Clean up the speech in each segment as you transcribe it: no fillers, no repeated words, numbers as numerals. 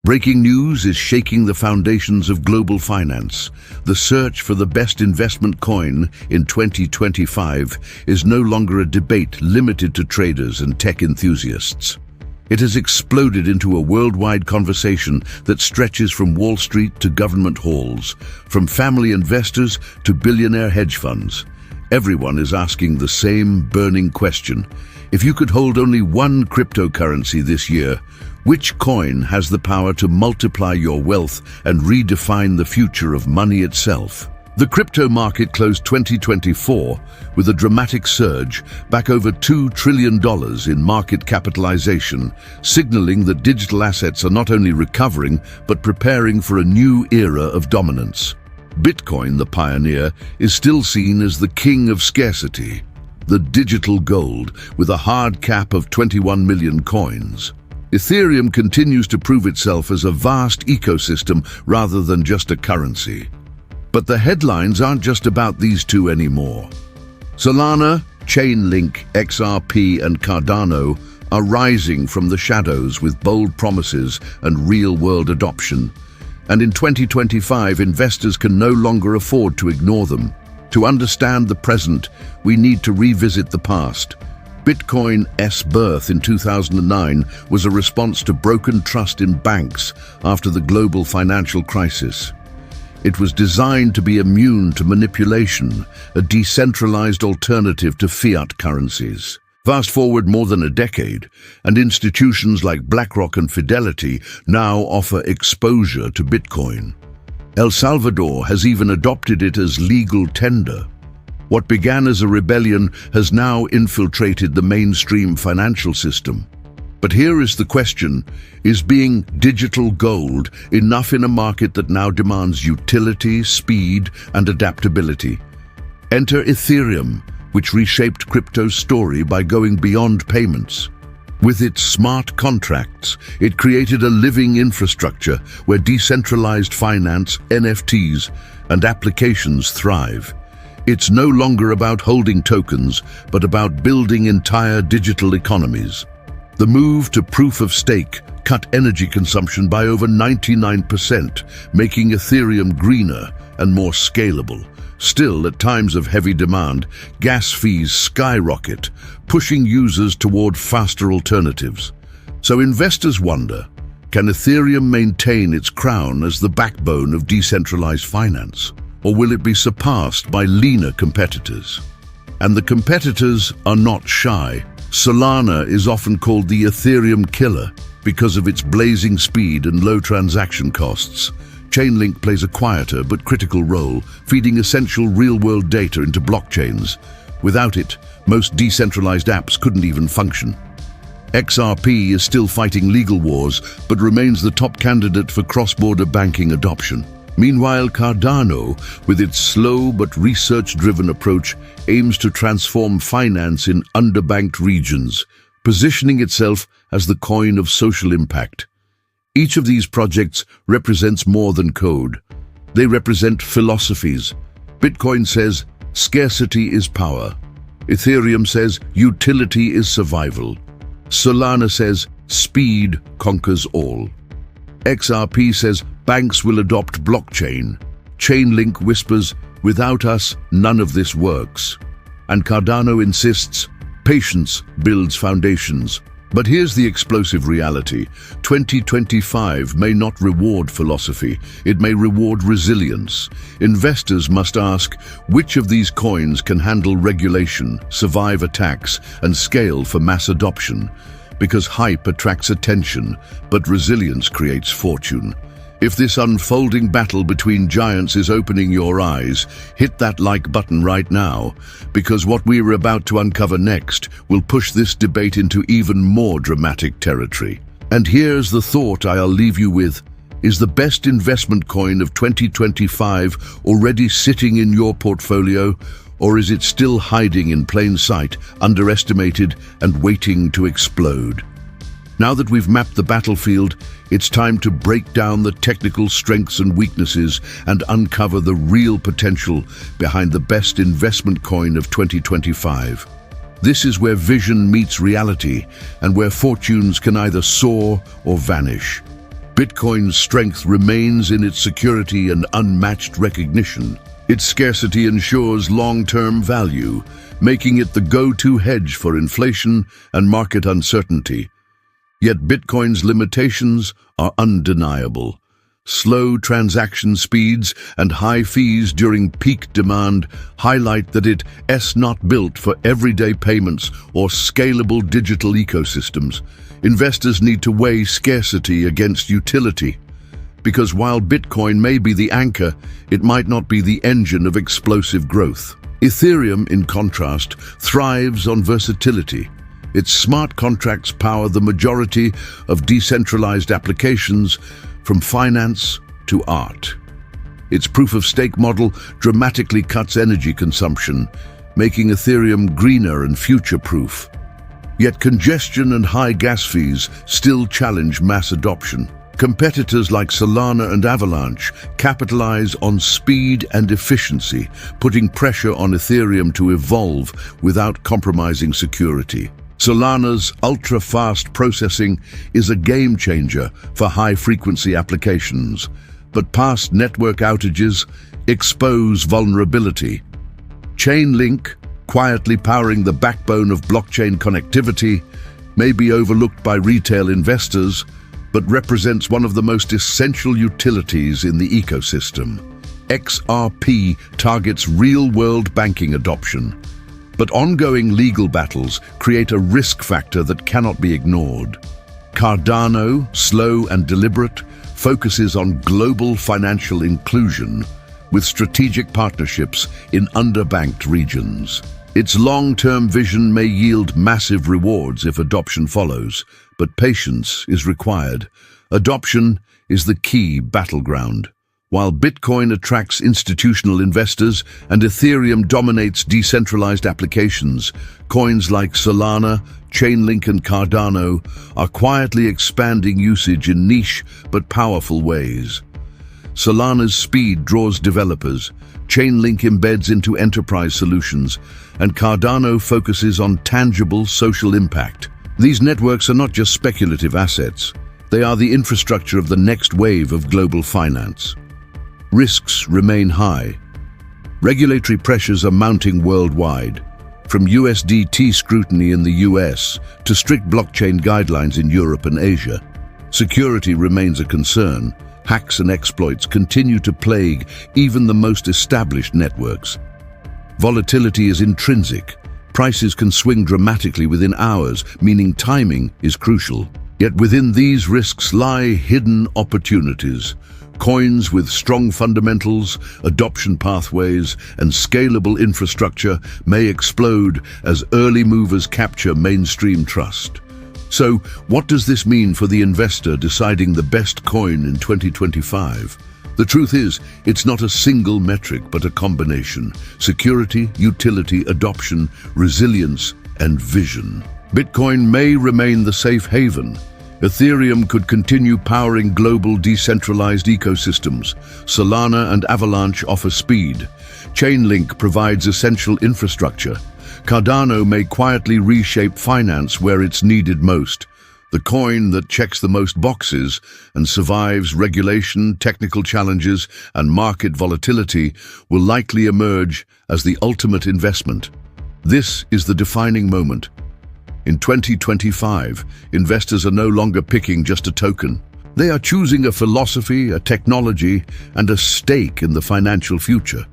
Breaking news is shaking the foundations of global finance. The search for the best investment coin in 2025 is no longer a debate limited to traders and tech enthusiasts. It has exploded into a worldwide conversation that stretches from Wall Street to government halls, from family investors to billionaire hedge funds. Everyone is asking the same burning question. If you could hold only one cryptocurrency this year, which coin has the power to multiply your wealth and redefine the future of money itself? The crypto market closed 2024 with a dramatic surge, back over $2 trillion in market capitalization, signaling that digital assets are not only recovering, but preparing for a new era of dominance. Bitcoin, the pioneer, is still seen as the king of scarcity, the digital gold with a hard cap of 21 million coins. Ethereum continues to prove itself as a vast ecosystem rather than just a currency. But the headlines aren't just about these two anymore. Solana, Chainlink, XRP, and Cardano are rising from the shadows with bold promises and real-world adoption. And in 2025, investors can no longer afford to ignore them. To understand the present, we need to revisit the past. Bitcoin's birth in 2009 was a response to broken trust in banks after the global financial crisis. It was designed to be immune to manipulation, a decentralized alternative to fiat currencies. Fast forward more than a decade, and institutions like BlackRock and Fidelity now offer exposure to Bitcoin. El Salvador has even adopted it as legal tender. What began as a rebellion has now infiltrated the mainstream financial system. But here is the question: is being digital gold enough in a market that now demands utility, speed, and adaptability? Enter Ethereum, which reshaped crypto's story by going beyond payments. With its smart contracts, it created a living infrastructure where decentralized finance, NFTs, and applications thrive. It's no longer about holding tokens, but about building entire digital economies. The move to proof of stake cut energy consumption by over 99%, making Ethereum greener and more scalable. Still, at times of heavy demand, gas fees skyrocket, pushing users toward faster alternatives. So investors wonder, can Ethereum maintain its crown as the backbone of decentralized finance? Or will it be surpassed by leaner competitors? And the competitors are not shy. Solana is often called the Ethereum killer because of its blazing speed and low transaction costs. Chainlink plays a quieter but critical role, feeding essential real-world data into blockchains. Without it, most decentralized apps couldn't even function. XRP is still fighting legal wars, but remains the top candidate for cross-border banking adoption. Meanwhile, Cardano, with its slow but research-driven approach, aims to transform finance in underbanked regions, positioning itself as the coin of social impact. Each of these projects represents more than code. They represent philosophies. Bitcoin says, scarcity is power. Ethereum says, utility is survival. Solana says, speed conquers all. XRP says, banks will adopt blockchain. Chainlink whispers, without us, none of this works. And Cardano insists, patience builds foundations. But here's the explosive reality. 2025 may not reward philosophy, it may reward resilience. Investors must ask, which of these coins can handle regulation, survive attacks, and scale for mass adoption? Because hype attracts attention, but resilience creates fortune. If this unfolding battle between giants is opening your eyes, hit that like button right now, because what we are about to uncover next will push this debate into even more dramatic territory. And here's the thought I'll leave you with. Is the best investment coin of 2025 already sitting in your portfolio, or is it still hiding in plain sight, underestimated and waiting to explode? Now that we've mapped the battlefield, it's time to break down the technical strengths and weaknesses and uncover the real potential behind the best investment coin of 2025. This is where vision meets reality and where fortunes can either soar or vanish. Bitcoin's strength remains in its security and unmatched recognition. Its scarcity ensures long-term value, making it the go-to hedge for inflation and market uncertainty. Yet Bitcoin's limitations are undeniable. Slow transaction speeds and high fees during peak demand highlight that it is not built for everyday payments or scalable digital ecosystems. Investors need to weigh scarcity against utility, because while Bitcoin may be the anchor, it might not be the engine of explosive growth. Ethereum, in contrast, thrives on versatility. Its smart contracts power the majority of decentralized applications, from finance to art. Its proof-of-stake model dramatically cuts energy consumption, making Ethereum greener and future-proof. Yet congestion and high gas fees still challenge mass adoption. Competitors like Solana and Avalanche capitalize on speed and efficiency, putting pressure on Ethereum to evolve without compromising security. Solana's ultra-fast processing is a game-changer for high-frequency applications, but past network outages expose vulnerability. Chainlink, quietly powering the backbone of blockchain connectivity, may be overlooked by retail investors, but represents one of the most essential utilities in the ecosystem. XRP targets real-world banking adoption, but ongoing legal battles create a risk factor that cannot be ignored. Cardano, slow and deliberate, focuses on global financial inclusion with strategic partnerships in underbanked regions. Its long-term vision may yield massive rewards if adoption follows, but patience is required. Adoption is the key battleground. While Bitcoin attracts institutional investors and Ethereum dominates decentralized applications, coins like Solana, Chainlink and Cardano are quietly expanding usage in niche but powerful ways. Solana's speed draws developers, Chainlink embeds into enterprise solutions, and Cardano focuses on tangible social impact. These networks are not just speculative assets. They are the infrastructure of the next wave of global finance. Risks remain high. Regulatory pressures are mounting worldwide, from USDT scrutiny in the US to strict blockchain guidelines in Europe and Asia. Security remains a concern. Hacks and exploits continue to plague even the most established networks. Volatility is intrinsic. Prices can swing dramatically within hours, meaning timing is crucial. Yet within these risks lie hidden opportunities. Coins with strong fundamentals, adoption pathways, and scalable infrastructure may explode as early movers capture mainstream trust. So, what does this mean for the investor deciding the best coin in 2025? The truth is, it's not a single metric, but a combination: security, utility, adoption, resilience, and vision. Bitcoin may remain the safe haven. Ethereum could continue powering global decentralized ecosystems. Solana and Avalanche offer speed. Chainlink provides essential infrastructure. Cardano may quietly reshape finance where it's needed most. The coin that checks the most boxes and survives regulation, technical challenges, and market volatility will likely emerge as the ultimate investment. This is the defining moment. In 2025, investors are no longer picking just a token. They are choosing a philosophy, a technology, and a stake in the financial future.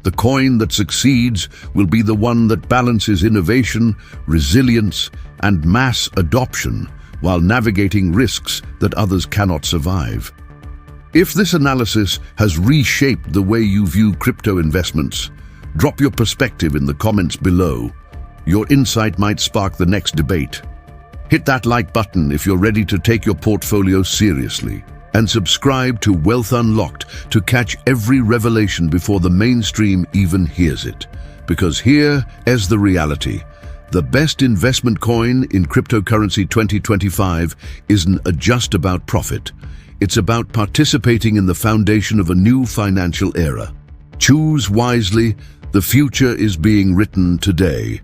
The coin that succeeds will be the one that balances innovation, resilience, and mass adoption while navigating risks that others cannot survive. If this analysis has reshaped the way you view crypto investments, drop your perspective in the comments below. Your insight might spark the next debate. Hit that like button if you're ready to take your portfolio seriously, and subscribe to Wealth Unlocked to catch every revelation before the mainstream even hears it. Because here is the reality. The best investment coin in cryptocurrency 2025 isn't just about profit. It's about participating in the foundation of a new financial era. Choose wisely. The future is being written today.